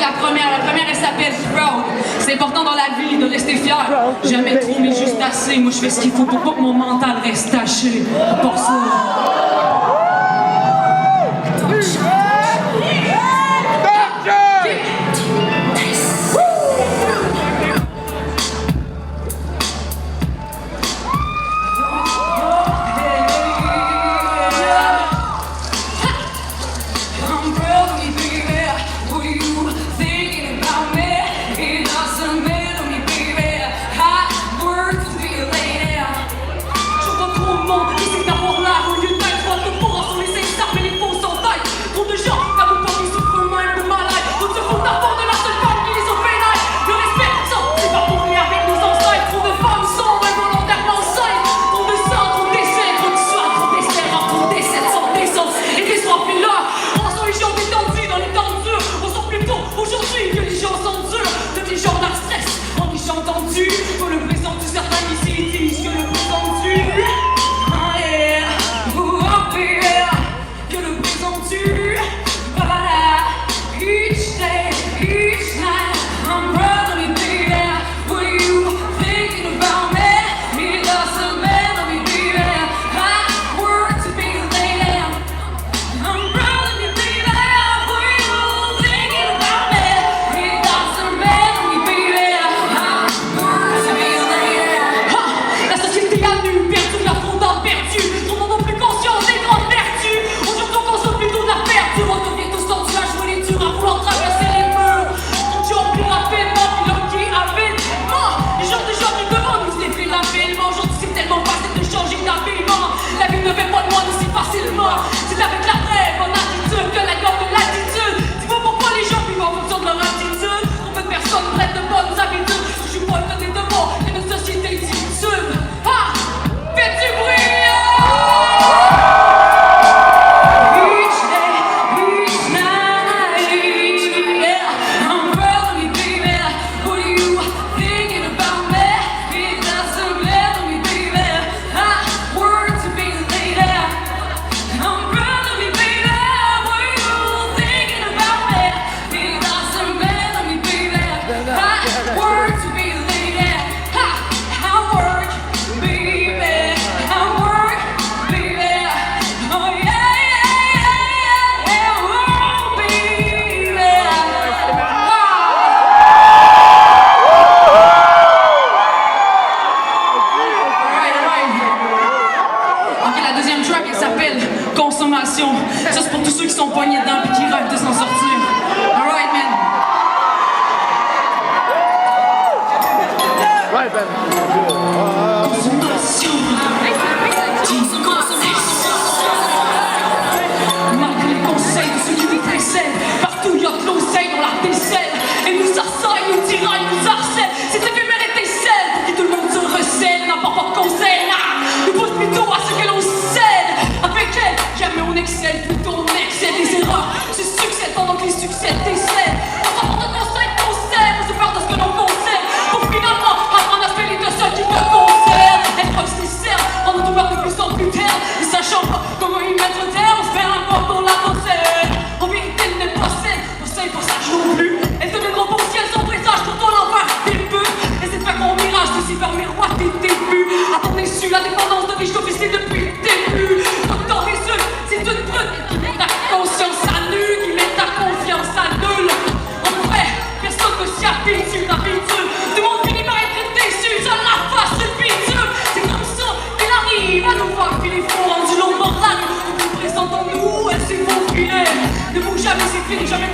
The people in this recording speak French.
avec la première elle s'appelle Proud. C'est important dans la vie de rester fier. Jamais trop mais juste assez. Moi je fais ce qu'il faut pour pas que mon mental reste taché. Pour ça. C'est avec la vraie bonne attitude que la gueule de l'attitude. Dis-moi pourquoi les gens vivent en fonction de leur attitude. On veut personne prête de bonnes habitudes. Je suis pas le côté de moi et une société difficile. Ah! Fais du bruit! Each day, each night, yeah. I'm proud of me, baby. What are you thinking about me? It doesn't matter me, baby. I work to be a lady. I'm proud of me, baby. What are you thinking about me? It doesn't matter me, baby. I work to be a lady. I work, baby. I work, baby. Oh yeah, yeah, yeah, oh baby. Ok, la deuxième track, elle s'appelle Consommation. Ça, c'est pour tous ceux qui sont poignés dedans et qui rêvent de s'en sortir. Alright, man. Right, man. Consommation. Malgré les conseils de ceux qui nous précèdent, partout il y a de l'oseille dans la décelle. Et nous assaillent, nous tiraillent, nous harcèlent. C'est éphémère étincelle pour qui tout le monde se recèle. N'importe quoi de conseil, nous pousse plutôt à ce que l'on cède. Avec elle, jamais on excelle, plutôt on excelle des erreurs. C'est succès pendant que les succès décèdent. On s'en porte de conseil, on se peur de ce que l'on concerne. Pour finalement apprendre à se mêler de ceux qui me concernent. Être sincère, en nous douleur de plus en plus terne. Ne sachant pas comment y mettre terme, on se fait un mort pour la concerne. En vérité, elle n'est pas saine, on sait pour ça que je non plus. Elle te deviendra pour ciel son présage pour ton envers des peu. Et c'est pas qu'on mirage de s'y faire miroiter tes buts. À ton insu, la dépendance de riche officier depuis le début. Donc t'en résulte, c'est une brute qui met ta conscience à nu, qui met ta confiance à nul. En vrai, personne ne s'y habitue, d'habitude. Tout le monde finit par être déçu, seule la face du bitume. C'est comme ça qu'il arrive à nous voir, puis les fous rendus long bord là. Nous nous présentons nous, elle s'est faufilée. Ne bouge jamais, c'est fini, jamais